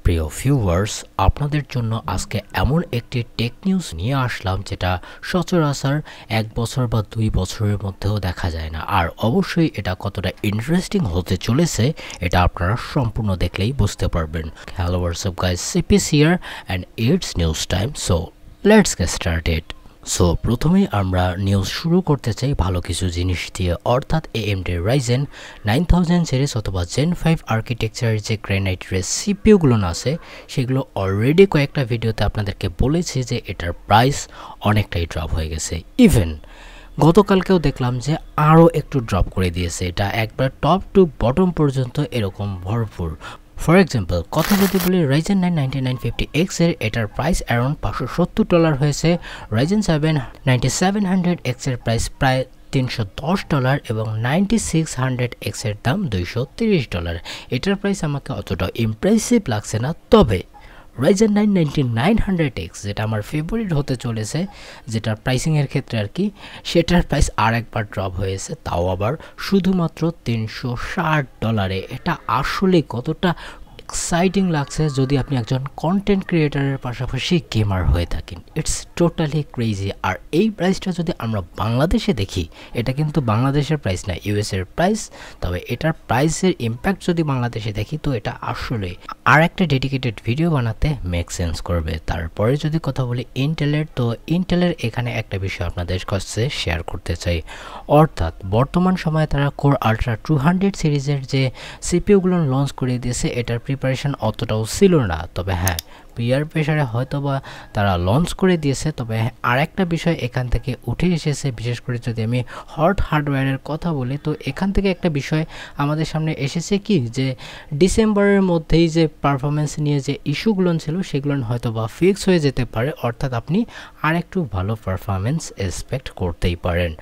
প্রিয় ভিউয়ার্স, আপনাদের জন্য আজকে এমন একটি টেক নিউজ নিয়ে আসলাম যেটা সচরাচর 1 বছর বা 2 বছরের মধ্যেও দেখা যায় না। আর অবশ্যই এটা কতটা ইন্টারেস্টিং হতে চলেছে এটা আপনারা সম্পূর্ণ দেখলেই বুঝতে পারবেন। Hello WhatsApp guys, CPS here and it's news time, so let's get started. So প্রথমেই আমরা নিউজ শুরু করতে চাই ভালো কিছু জিনিস দিয়ে, অর্থাৎ AMD Ryzen 9000 সিরিজ অথবা Gen 5 আর্কিটেকচারের যে গ্রানাইট রেস সিপিইউগুলো আছে সেগুলো অলরেডি কয়েকটা ভিডিওতে আপনাদেরকে বলেছি যে এটার প্রাইস অনেকটাই ড্রপ হয়ে গেছে। ইভেন গতকালকেও দেখলাম যে আরও একটু ড্রপ করে দিয়েছে, এটা একবার টপ টু বটম পর্যন্ত এরকম ভরপুর। ফর এক্সাম্পল কথা যদি বলি, Ryzen 9 9950X এর এটার প্রাইস অ্যারাউন্ড $570 হয়েছে, Ryzen 7 9700X এর প্রাইস প্রায় $310 এবং 9600X এর দাম $230। এটার প্রাইস আমাকে অতটা ইমপ্রেসিভ লাগছে না, তবে Ryzen 9 9900X যেটা আমার ফেভারিট হতে চলেছে, যেটার প্রাইসিংয়ের ক্ষেত্রে আর কি, সেটার প্রাইস আর একবার ড্রপ হয়েছে, তাও আবার শুধুমাত্র $360। এটা আসলে কতটা এক্সাইটিং লাগছে যদি আপনি একজন কন্টেন্ট ক্রিয়েটারের পাশাপাশি গেমার হয়ে থাকেন। It's totally crazy. আর এই প্রাইসটা যদি আমরা বাংলাদেশে দেখি, এটা কিন্তু বাংলাদেশের প্রাইস না, ইউএসের প্রাইস, তবে এটার প্রাইসের ইম্প্যাক্ট যদি বাংলাদেশে দেখি তো এটা আসলে আর একটা ডেডিকেটেড ভিডিও বানাতে মেক সেন্স করবে। তারপরে যদি কথা বলি ইন্টেলের, তো ইন্টেলের এখানে একটা বিষয় আপনাদের কাছে শেয়ার করতে চাই, অর্থাৎ বর্তমান সময়ে তারা কোর আল্ট্রা 200 সিরিজের যে সিপিইউগুলো লঞ্চ করে দিয়েছে, এটার প্রিপারেশন অতটাও ছিল না, তবে হ্যাঁ পিয়ার প্রেশারে হয়তো বা তারা লঞ্চ করে দিয়েছে। তবে আর একটা বিষয় এখান থেকে উঠে এসেছে, বিশেষ করে যদি আমি হট হার্ডওয়্যারের কথা বলি, তো এখান থেকে একটা বিষয় আমাদের সামনে এসেছে কি, যে ডিসেম্বরের মধ্যেই যে পারফরমেন্স নিয়ে যে ইস্যুগুলো ছিল সেগুলো হয়তো বা ফিক্স হয়ে যেতে পারে, অর্থাৎ আপনি আর একটু ভালো পারফরমেন্স এক্সপেক্ট করতেই পারেন।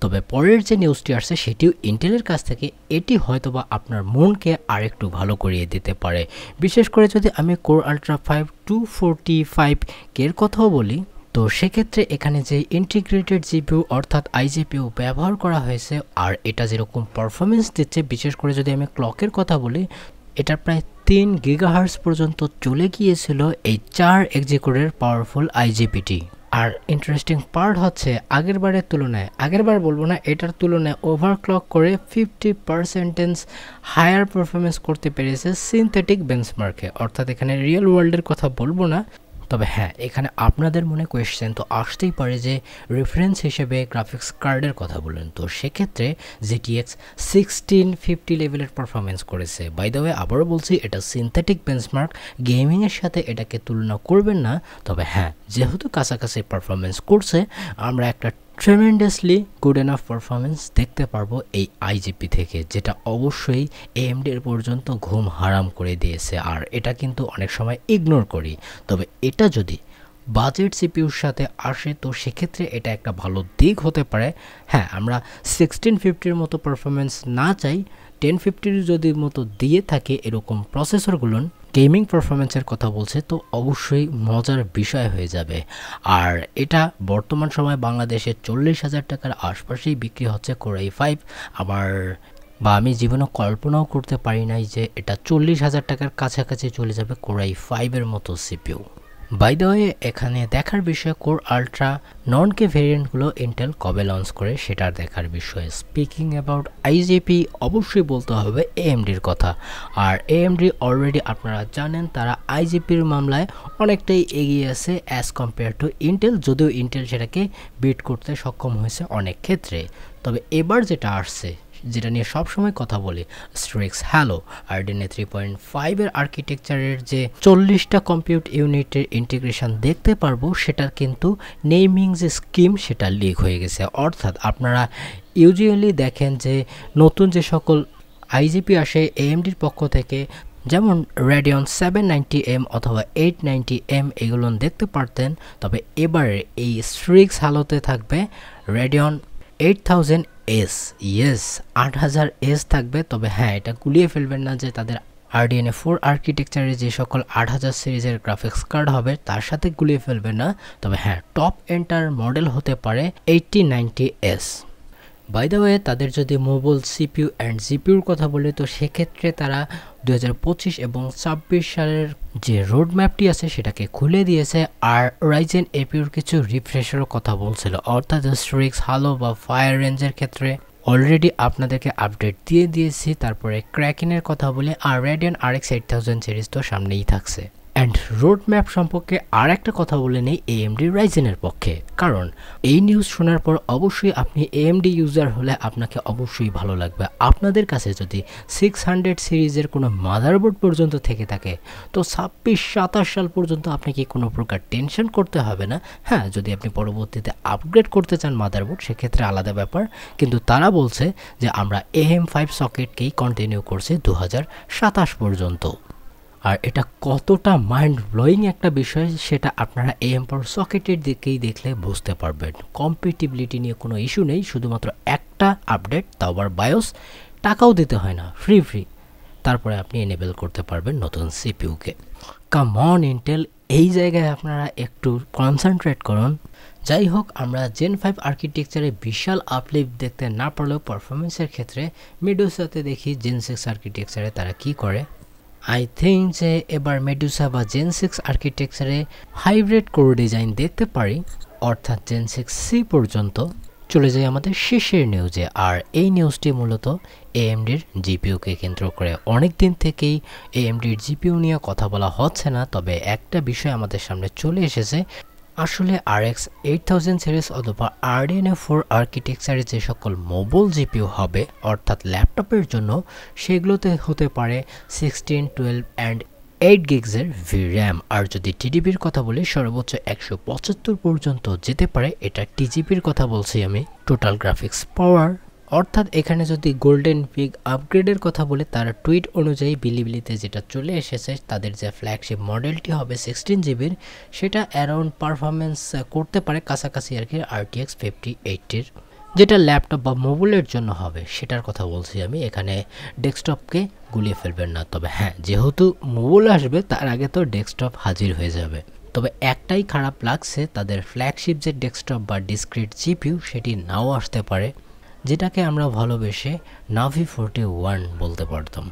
তবে পরের যে নিউজটি আসছে সেটিও ইন্টেলের কাছ থেকে, এটি হয়তোবা আপনার মনকে আরেকটু ভালো করিয়ে দিতে পারে। বিশেষ করে যদি আমি কোর আল্ট্রা 5 245 এর কথাও বলি, তো সেক্ষেত্রে এখানে যে ইন্টিগ্রেটেড জিপিইউ অর্থাৎ আইজিপিইউ ব্যবহার করা হয়েছে, আর এটা যেরকম পারফরমেন্স দিচ্ছে, বিশেষ করে যদি আমি ক্লকের কথা বলি, এটা প্রায় 3 গিগাহার্টজ পর্যন্ত চলে গিয়েছিল এই 4 এক্সিকোরের পাওয়ারফুল আইজিপিটি। আর ইন্টারেস্টিং পার্ট হচ্ছে আগেরবার বলবো না, এটার তুলনায় ওভারক্লক করে 50% হায়ার পারফরমেন্স করতে পেরেছে সিনথেটিক বেঞ্চমার্কে, অর্থাৎ এখানে রিয়েল ওয়ার্ল্ডের কথা বলবো না। তবে হ্যাঁ, এখানে আপনাদের মনে কোয়েশ্চেন তো আসতেই পারে যে রেফারেন্স হিসেবে গ্রাফিক্স কার্ডের কথা বলেন, তো সেক্ষেত্রে GTX 1650 লেভেলের পারফরমেন্স করেছে। বাই দ্য ওয়ে আবারও বলছি, এটা সিনথেটিক বেঞ্চমার্ক, গেমিংয়ের সাথে এটাকে তুলনা করবেন না। তবে হ্যাঁ, যেহেতু কাছাকাছি পারফরমেন্স করছে, আমরা একটা ট্রেমেন্ডাসলি গুড এনাফ পারফরমেন্স দেখতে পারবো এই আইজিপি থেকে, যেটা অবশ্যই AMD-এর পর্যন্ত ঘুম হারাম করে দিয়েছে। আর এটা কিন্তু অনেক সময় ইগনোর করি, তবে এটা যদি বাজেট সিপিইউর সাথে আসে তো সেক্ষেত্রে এটা একটা ভালো দিক হতে পারে। হ্যাঁ, আমরা 1650-র মতো পারফরমেন্স না চাই, 1050 যদি মতো দিয়ে থাকে এরকম প্রসেসরগুলো গেমিং পারফরমেন্সের কথা বলছে, তো অবশ্যই মজার বিষয় হয়ে যাবে। আর এটা বর্তমান সময় বাংলাদেশে 40,000 টাকার আশপাশেই বিক্রি হচ্ছে কোর i5। বা আমি জীবনে কল্পনাও করতে পারি নাই যে এটা 40,000 টাকার কাছাকাছি চলে যাবে কোর i5 এর মতো সিপিইউ। বাই দ্য ওয়ে এখানে দেখার বিষয় কোর আল্ট্রা নন কে ভেরিয়েন্টগুলো ইন্টেল কবে লঞ্চ করে সেটার দেখার বিষয়। স্পিকিং অ্যাবাউট আইজিপি, অবশ্যই বলতে হবে AMD-র কথা। আর AMD অলরেডি আপনারা জানেন তারা আইজিপির মামলায় অনেকটাই এগিয়ে আছে অ্যাজ কম্পেয়ার টু ইন্টেল, যদিও ইন্টেল সেটাকে বিট করতে সক্ষম হয়েছে অনেক ক্ষেত্রে। তবে এবার যেটা আসছে, যেটা নিয়ে সবসময় কথা বলি, Strix Halo Ardene 3.5 এর আর্কিটেকচারের যে 40টা কম্পিউট ইউনিটের ইন্টিগ্রেশন দেখতে পারবো, সেটার কিন্তু নেমিং যে স্কিম সেটা লিক হয়ে গেছে। অর্থাৎ আপনারা ইউজুয়ালি দেখেন যে নতুন যে সকল আইজিপি আসে AMD-র পক্ষ থেকে, যেমন Radeon 790M অথবা 890M, এগুলো দেখতে পারতেন। তবে এবারে এই Strix Halo-তে থাকবে Radeon 8000S, ইয়েস 8000S থাকবে। তবে হ্যাঁ, এটা গুলিয়ে ফেলবেন না যে তাদের RDNA 4 আর্কিটেকচারে যে সকল 8000 সিরিজের গ্রাফিক্স কার্ড হবে তার সাথে গুলিয়ে ফেলবেন না। তবে হ্যাঁ, টপ এন্টার মডেল হতে পারে 8090S। বাই দ্য ওয়ে তাদের যদি মোবাইল সিপিইউ অ্যান্ড জিপিইউর কথা বলে, তো সেক্ষেত্রে তারা 2025 এবং 26 সালের যে রোড ম্যাপটি আছে সেটাকে খুলে দিয়েছে। আর রাইজেন এপিওর কিছু রিফ্রেশেরও কথা বলছিল, অর্থাৎ স্ট্রিক্স, হালো বা ফায়ার রেঞ্জের ক্ষেত্রে অলরেডি আপনাদেরকে আপডেট দিয়ে দিয়েছি। তারপরে ক্র্যাকিনের কথা বলি, আর রেডিয়ন RX 8000 সিরিজ তো সামনেই থাকছে। অ্যান্ড রোড ম্যাপ সম্পর্কে আর একটা কথা বলে নেই AMD রাইজেনের পক্ষে, কারণ এই নিউজ শোনার পর অবশ্যই আপনি AMD ইউজার হলে আপনাকে অবশ্যই ভালো লাগবে। আপনাদের কাছে যদি 600 সিরিজের কোনো মাদারবোর্ড পর্যন্ত থেকে থাকে তো 26-27 সাল পর্যন্ত আপনাকে কোনো প্রকার টেনশন করতে হবে না। হ্যাঁ, যদি আপনি পরবর্তীতে আপগ্রেড করতে চান মাদারবোর্ড সেক্ষেত্রে আলাদা ব্যাপার, কিন্তু তারা বলছে যে আমরা AM5 সকেটকেই কন্টিনিউ করছি 2027 পর্যন্ত। আর এটা কতটা মাইন্ড ব্লোয়িং একটা বিষয় সেটা আপনারা AM4 সকেটের দিকেই দেখলে বুঝতে পারবেন। কম্পিটিবিলিটি নিয়ে কোনো ইস্যু নেই, শুধুমাত্র একটা আপডেট, তাও আবার বায়োস, টাকাও দিতে হয় না, ফ্রি। তারপরে আপনি এনেবল করতে পারবেন নতুন সিপিইউকে। কাম অন ইন্টেল, এই জায়গায় আপনারা একটু কনসেন্ট্রেট করুন। যাই হোক, আমরা Gen 5 আর্কিটেকচারে বিশাল আপলিফট দেখতে না পারলেও পারফরমেন্সের ক্ষেত্রে মেডুসাতে দেখি Gen 6 আর্কিটেকচারে তারা কি করে। আই থিঙ্ক যে এবার মেডুসা বা Gen 6 আর্কিটেকচারে হাইব্রিড কোর ডিজাইন দেখতে পারি, অর্থাৎ Gen 6C পর্যন্ত। চলে যাই আমাদের শেষের নিউজে, আর এই নিউজটি মূলত AMDর জিপিইউকে কেন্দ্র করে। অনেক দিন থেকেই AMDর জিপিইউ নিয়ে কথা বলা হচ্ছে না, তবে একটা বিষয় আমাদের সামনে চলে এসেছে। আসলে RX 8000 সিরিজ অথবা RDNA 4 আর্কিটেকচারে যে সকল মোবাইল জিপিইউ হবে অর্থাৎ ল্যাপটপের জন্য, সেগুলোতে হতে পারে 16, 12 অ্যান্ড 8 গিগসের VRAM। আর যদি টিডিপির কথা বলি সর্বোচ্চ 175 পর্যন্ত যেতে পারে। এটা টিজিপির কথা বলছি আমি, টোটাল গ্রাফিক্স পাওয়ার। অর্থাৎ এখানে যদি গোল্ডেন পিক আপগ্রেডের কথা বলে, তার টুইট অনুযায়ী বিলিবিলিতে যেটা চলে এসেছে, তাদের যে ফ্ল্যাগশিপ মডেলটি হবে 16 জিবির, সেটা অ্যারাউন্ড পারফরমেন্স করতে পারে কাছাকাছি আর কি RTX 5080-র, যেটা ল্যাপটপ বা মোবাইলের জন্য হবে সেটার কথা বলছি আমি। এখানে ডেস্কটপকে গুলিয়ে ফেলবেন না, তবে হ্যাঁ, যেহেতু মোবাইল আসবে তার আগে তো ডেস্কটপ হাজির হয়ে যাবে। তবে একটাই খারাপ লাগছে, তাদের ফ্ল্যাগশিপ যে ডেস্কটপ বা ডিসক্রিট জিপিইউ সেটি নাও আসতে পারে, যেটাকে আমরা ভালোবেসে নাভি 41 বলতে পারতাম।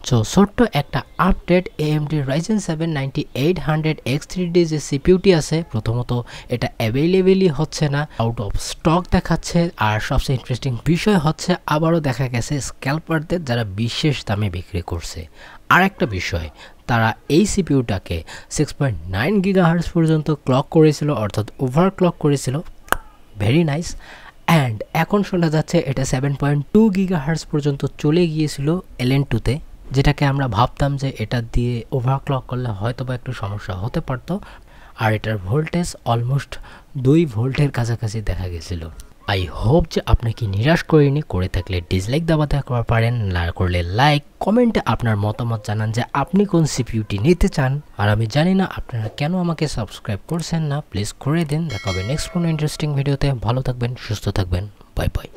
সো ছোট্ট একটা আপডেট, AMD Ryzen 7 9800X3D যে সিপিইউটি আছে, প্রথমত এটা অ্যাভেলেবেলই হচ্ছে না, আউট অফ স্টক দেখাচ্ছে। আর সবচেয়ে ইন্টারেস্টিং বিষয় হচ্ছে আবারও দেখা গেছে স্ক্যালপারদের যারা বিশেষ দামে বিক্রি করছে। আর একটা বিষয়, তারা এই সিপিইউটাকে 6.9 GHz পর্যন্ত ক্লক করেছিল, অর্থাৎ ওভার ক্লক করেছিল, ভেরি নাইস। অ্যান্ড এখন শোনা যাচ্ছে এটা 7.2 GHz পর্যন্ত চলে গিয়েছিল LN2-তে, যেটাকে আমরা ভাবতাম যে এটা দিয়ে ওভারক্লক করলে হয়তো বা একটু সমস্যা হতে পারতো। আর এটার ভোল্টেজ অলমোস্ট 2 ভোল্টের কাছাকাছি দেখা গেছিল। আই হোপ যে আপনাকে নিরাশ করিনি, করে থাকলে ডিসলাইক দাবাতে পারেন, না করলে লাইক, কমেন্টে আপনার মতামত জানান যে আপনি কোন সিপিইউটি নিতে চান। আর আমি জানি না আপনারা কেন আমাকে সাবস্ক্রাইব করছেন না, প্লিজ করে দিন। দেখা হবে নেক্সট কোনো ইন্টারেস্টিং ভিডিওতে। ভালো থাকবেন, সুস্থ থাকবেন, বাই বাই।